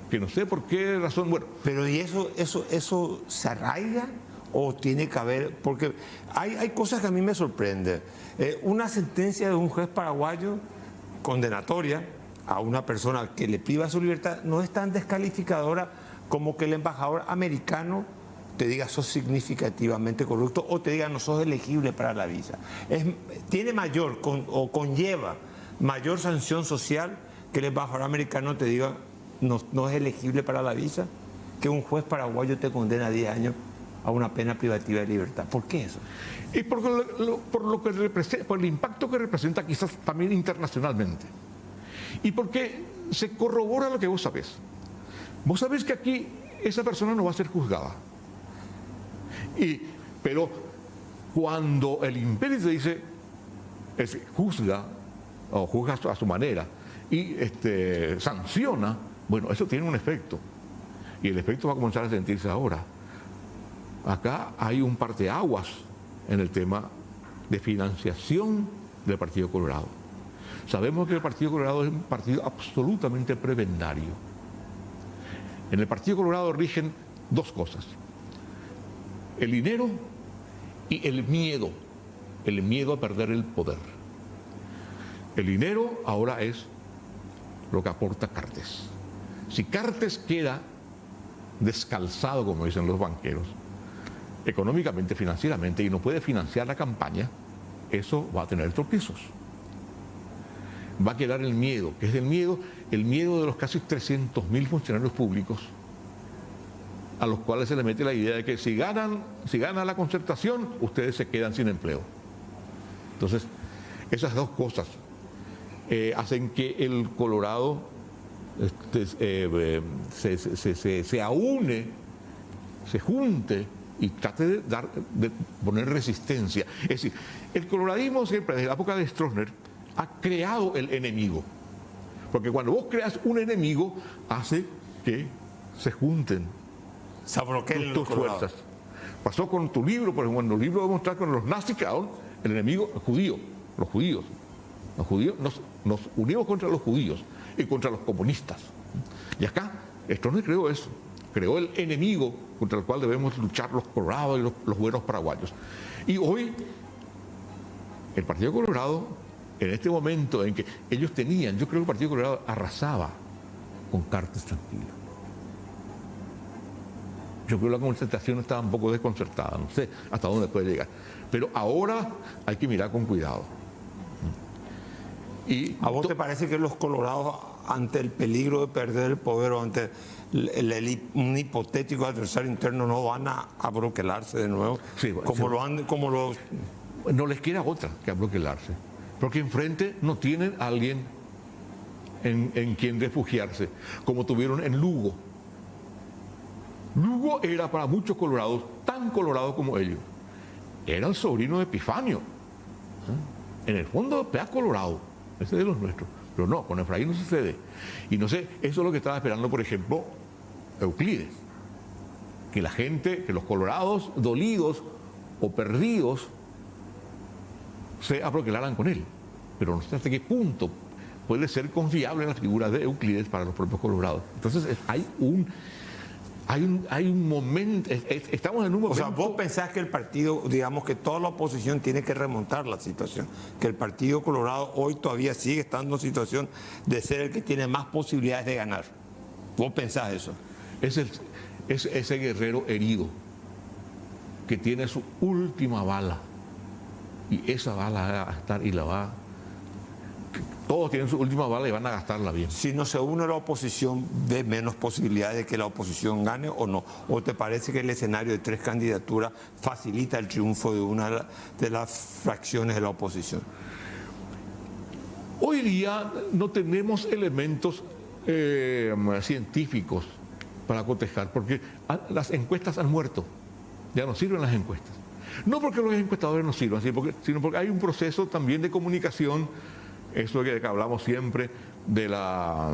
Que no sé por qué razón, bueno. Pero ¿y eso se arraiga o tiene que haber? Porque hay cosas que a mí me sorprenden. Una sentencia de un juez paraguayo condenatoria a una persona que le priva su libertad no es tan descalificadora como que el embajador americano te diga sos significativamente corrupto o te diga no sos elegible para la visa. Tiene mayor o conlleva mayor sanción social que el embajador americano te diga no es elegible para la visa, que un juez paraguayo te condena a 10 años a una pena privativa de libertad. ¿Por qué eso? Y por el impacto que representa quizás también internacionalmente. Y porque se corrobora lo que vos sabés. Vos sabés que aquí esa persona no va a ser juzgada. Pero cuando el imperio te dice, juzga, o juzga a su manera, y sanciona, bueno, eso tiene un efecto. Y el efecto va a comenzar a sentirse ahora. Acá hay un parteaguas en el tema de financiación del Partido Colorado. Sabemos que el Partido Colorado es un partido absolutamente prebendario. En el Partido Colorado rigen dos cosas: el dinero y el miedo a perder el poder. El dinero ahora es lo que aporta Cartes. Si Cartes queda descalzado, como dicen los banqueros, económicamente, financieramente, y no puede financiar la campaña, eso va a tener tropiezos. Va a quedar el miedo, que es el miedo de los casi 300.000 funcionarios públicos, a los cuales se les mete la idea de que si gana la Concertación, ustedes se quedan sin empleo. Entonces, esas dos cosas hacen que el Colorado se aúne se junte y trate de poner resistencia. Es decir, el coloradismo siempre, desde la época de Stroessner, ha creado el enemigo. Porque cuando vos creas un enemigo, hace que se junten tus fuerzas. Pasó con tu libro, por ejemplo, cuando el libro va a mostrar con los nazis, el enemigo judío, los judíos. Los judíos nos unimos contra los judíos y contra los comunistas. Y acá, Stroessner creó eso, creó el enemigo contra el cual debemos luchar los colorados y los buenos paraguayos. Y hoy, el Partido Colorado, en este momento en que ellos tenían, yo creo que el Partido Colorado arrasaba con Cartes tranquilo. Yo creo que la concentración estaba un poco desconcertada, no sé hasta dónde puede llegar. Pero ahora hay que mirar con cuidado. Y ¿a vos te parece que los colorados, ante el peligro de perder el poder o ante un hipotético adversario interno, no van a abroquelarse de nuevo? Sí, no les queda otra que abroquelarse. Porque enfrente no tienen a alguien en quien refugiarse, como tuvieron en Lugo. Lugo era para muchos colorados tan colorado como ellos. Era el sobrino de Epifanio. En el fondo, pea colorado. Ese de los nuestros. Pero no, con Efraín no sucede. Y no sé, eso es lo que estaba esperando, por ejemplo, Euclides. Que la gente, que los colorados dolidos o perdidos se abroquelaran con él. Pero no sé hasta qué punto puede ser confiable la figura de Euclides para los propios colorados. Entonces hay un momento, estamos en un momento... O sea, vos pensás que el partido, digamos que toda la oposición tiene que remontar la situación, que el Partido Colorado hoy todavía sigue estando en situación de ser el que tiene más posibilidades de ganar. ¿Vos pensás eso? Es ese guerrero herido que tiene su última bala, y esa bala va a gastar y la va... Todos tienen su última bala y van a gastarla bien. Si no se une la oposición, ¿ve menos posibilidades de que la oposición gane o no? ¿O te parece que el escenario de 3 candidaturas facilita el triunfo de una de las fracciones de la oposición? Hoy día no tenemos elementos científicos para cotejar, porque las encuestas han muerto. Ya no sirven las encuestas. No porque los encuestadores no sirvan, sino porque hay un proceso también de comunicación. Eso que hablamos siempre de la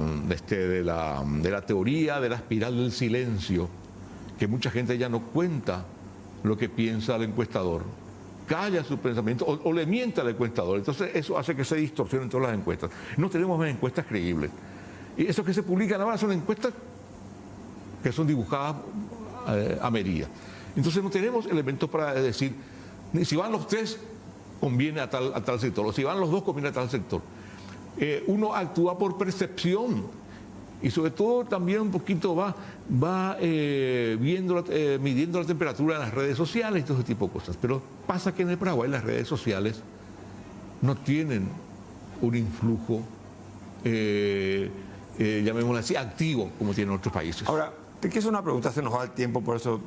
teoría de la espiral del silencio, que mucha gente ya no cuenta lo que piensa el encuestador, calla su pensamiento o le miente al encuestador. Entonces eso hace que se distorsionen todas las encuestas. No tenemos más encuestas creíbles. Y esos que se publican ahora son encuestas que son dibujadas a medida. Entonces no tenemos elementos para decir, si van los 3, conviene a tal sector, o si van los 2, conviene a tal sector. Uno actúa por percepción y sobre todo también un poquito va midiendo la temperatura en las redes sociales y todo ese tipo de cosas. Pero pasa que en el Paraguay las redes sociales no tienen un influjo, llamémoslo así, activo como tienen otros países. Ahora, te quiero hacer una pregunta, se nos va el tiempo, por eso...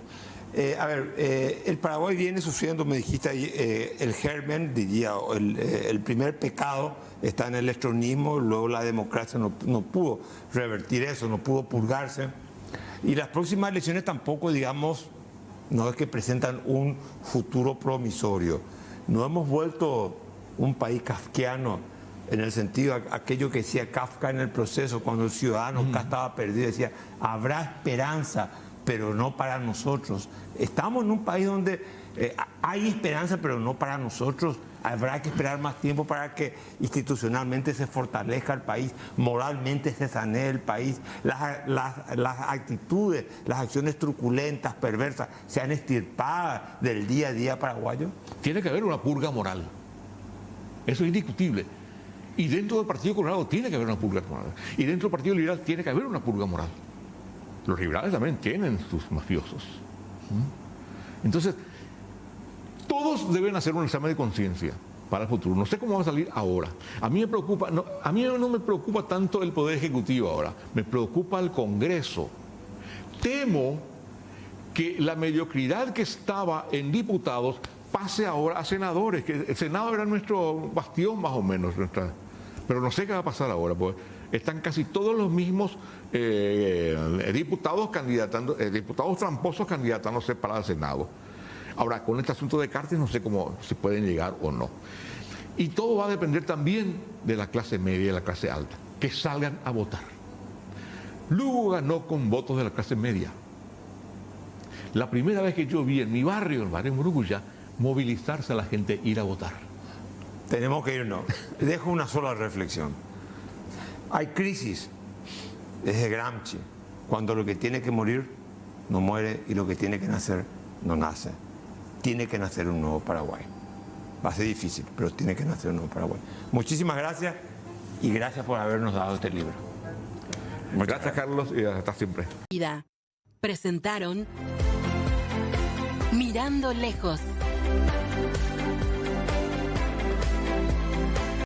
el Paraguay viene sufriendo, me dijiste ahí, el germen, diría, el primer pecado está en el electronismo, luego la democracia no pudo revertir eso, no pudo purgarse. Y las próximas elecciones tampoco, digamos, no es que presentan un futuro promisorio. No hemos vuelto un país kafkiano en el sentido, aquello que decía Kafka en el proceso, cuando el ciudadano estaba perdido, decía, habrá esperanza, pero no para nosotros. Estamos en un país donde hay esperanza, pero no para nosotros. Habrá que esperar más tiempo para que institucionalmente se fortalezca el país, moralmente se sanee el país, las actitudes, las acciones truculentas, perversas, sean extirpadas del día a día paraguayo. Tiene que haber una purga moral. Eso es indiscutible. Y dentro del Partido Colorado tiene que haber una purga moral. Y dentro del Partido Liberal tiene que haber una purga moral. Los liberales también tienen sus mafiosos. Entonces, todos deben hacer un examen de conciencia para el futuro. No sé cómo va a salir ahora. A mí no me preocupa tanto el Poder Ejecutivo ahora, me preocupa el Congreso. Temo que la mediocridad que estaba en diputados pase ahora a senadores, que el Senado era nuestro bastión más o menos, pero no sé qué va a pasar ahora, porque están casi todos los mismos diputados tramposos candidatándose para el Senado. Ahora, con este asunto de Cartes no sé cómo se pueden llegar o no. Y todo va a depender también de la clase media y de la clase alta, que salgan a votar. Lugo ganó con votos de la clase media. La primera vez que yo vi en mi barrio, el barrio Murucuya, movilizarse a la gente, ir a votar. Tenemos que irnos. Dejo una sola reflexión. Hay crisis, desde Gramsci, cuando lo que tiene que morir no muere y lo que tiene que nacer no nace. Tiene que nacer un nuevo Paraguay. Va a ser difícil, pero tiene que nacer un nuevo Paraguay. Muchísimas gracias y gracias por habernos dado este libro. Muchas gracias, Carlos, y hasta siempre. Presentaron Mirando Lejos.